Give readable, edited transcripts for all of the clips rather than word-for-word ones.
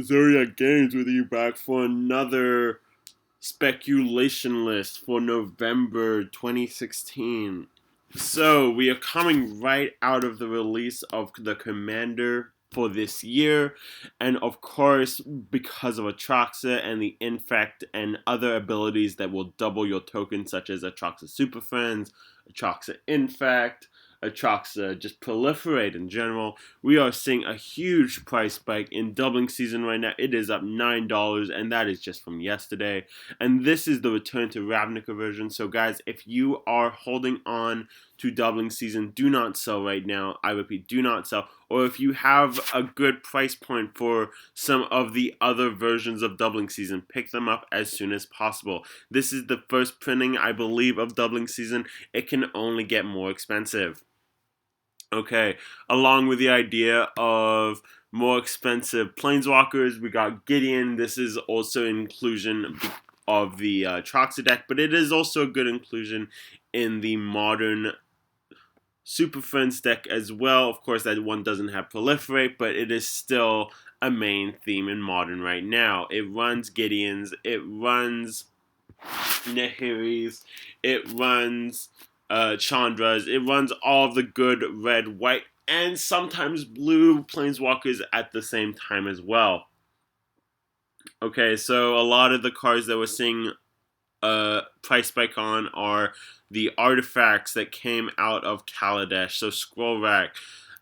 Zodiac Games with you back for another speculation list for November 2016. So, we are coming right out of the release of the Commander for this year, and of course, because of Atraxa and the Infect and other abilities that will double your tokens, such as Atraxa Super Friends, Atraxa Infect, Atraxa just proliferate in general. We are seeing a huge price spike in doubling season right now. It is up $9, and that is just from yesterday. And this is the return to Ravnica version. So guys, if you are holding on to doubling season, do not sell right now. I repeat, do not sell. Or if you have a good price point for some of the other versions of doubling season, pick them up as soon as possible. This is the first printing, I believe, of doubling season. It can only get more expensive. Okay, along with the idea of more expensive planeswalkers, we got Gideon. This is also an inclusion of the Troxa deck, but it is also a good inclusion in the modern Super Friends deck as well. Of course, that one doesn't have Proliferate, but it is still a main theme in modern right now. It runs Gideons, it runs Nahiris, it runs Chandras, it runs all the good red, white, and sometimes blue planeswalkers at the same time as well. Okay, so a lot of the cards that we're seeing price spike on are the artifacts that came out of Kaladesh, so Scroll Rack,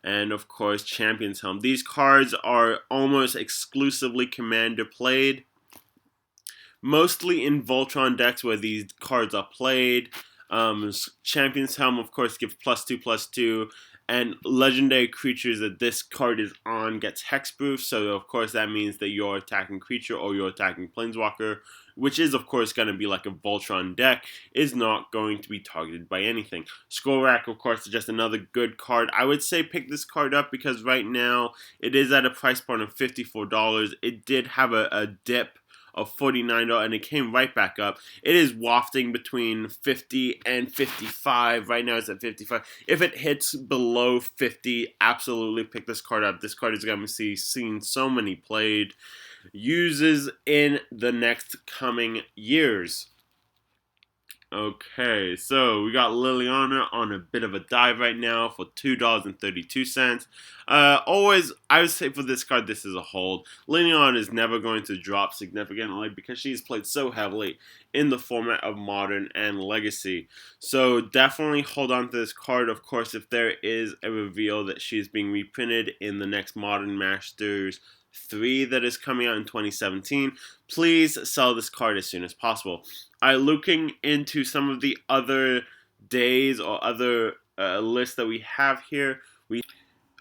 and of course Champion's Helm. These cards are almost exclusively Commander played, mostly in Voltron decks where these cards are played. Champion's Helm, of course, gives +2/+2, and legendary creatures that this card is on gets hexproof, so of course that means that your attacking creature or your attacking planeswalker, which is of course going to be like a Voltron deck, is not going to be targeted by anything. Scroll Rack, of course, is just another good card. I would say pick this card up because right now it is at a price point of $54. It did have a dip of $49, and it came right back up. It is wafting between 50 and 55. Right now it's at 55. If it hits below 50, absolutely pick this card up. This card is going to be seen so many played uses in the next coming years. Okay, so we got Liliana on a bit of a dive right now for $2.32. Always, I would say for this card, this is a hold. Liliana is never going to drop significantly because she's played so heavily in the format of Modern and Legacy. So definitely hold on to this card. Of course, if there is a reveal that she's being reprinted in the next Modern Masters 3 that is coming out in 2017, please sell this card as soon as possible. Looking into some of the other days or other lists that we have here,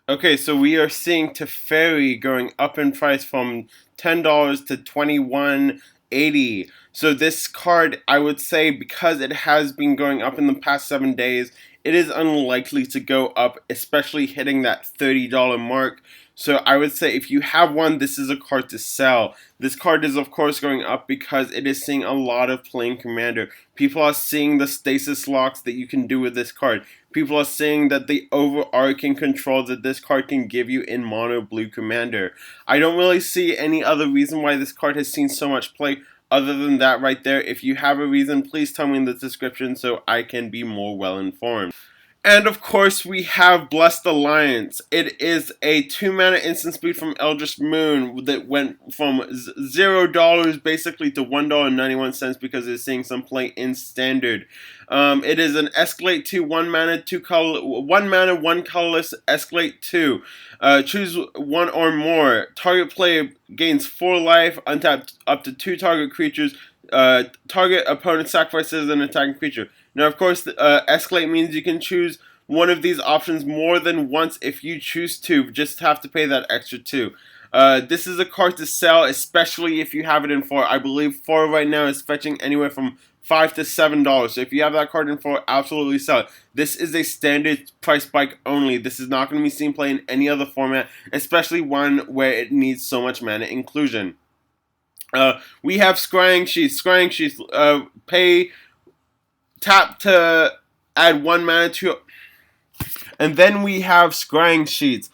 okay, so we are seeing Teferi going up in price from $10 to $21.80. So this card, I would say, because it has been going up in the past 7 days, it is unlikely to go up, especially hitting that $30 mark. So I would say if you have one, this is a card to sell. This card is of course going up because it is seeing a lot of playing Commander. People are seeing the stasis locks that you can do with this card. People are saying that the overarching control that this card can give you in mono blue Commander. I don't really see any other reason why this card has seen so much play other than that right there. If you have a reason, please tell me in the description so I can be more well informed. And of course we have Blessed Alliance. It is a 2-mana instant speed from Eldritch Moon that went from $0 basically to $1.91 because it's seeing some play in Standard. It is an Escalate 2, 1 mana, 1 colorless, Escalate 2. Choose one or more. Target player gains 4 life, untap up to 2 target creatures. Target opponent sacrifices an attacking creature. Now, of course, Escalate means you can choose one of these options more than once if you choose to. Just have to pay that extra 2. This is a card to sell, especially if you have it in 4. I believe 4 right now is fetching anywhere from $5 to $7. So if you have that card in 4, absolutely sell it. This is a standard price spike only. This is not going to be seen play in any other format, especially one where it needs so much mana inclusion. We have Scrying Sheath. Scrying Sheath, tap to add 1 mana to, and then we have Scrying Sheets.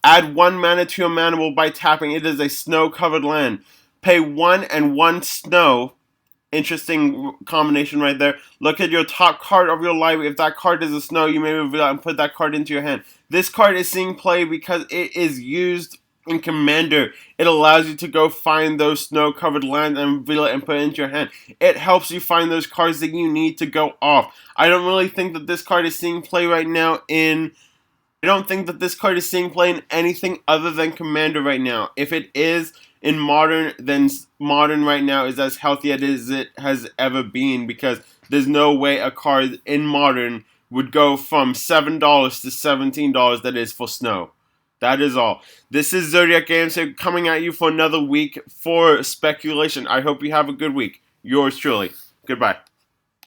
Add 1 mana to your mana pool by tapping. It is a snow-covered land. Pay 1 and 1 snow. Interesting combination right there. Look at your top card of your library. If that card is a snow, you may reveal it and put that card into your hand. This card is seeing play because it is used in Commander. It allows you to go find those snow-covered lands and reveal it and put it into your hand. It helps you find those cards that you need to go off. I don't really think that this card is seeing play right now in... I don't think that this card is seeing play in anything other than Commander right now. If it is in Modern, then Modern right now is as healthy as it has ever been, because there's no way a card in Modern would go from $7 to $17 that is for Snow. That is all. This is Zodiac Games coming at you for another week for speculation. I hope you have a good week. Yours truly. Goodbye.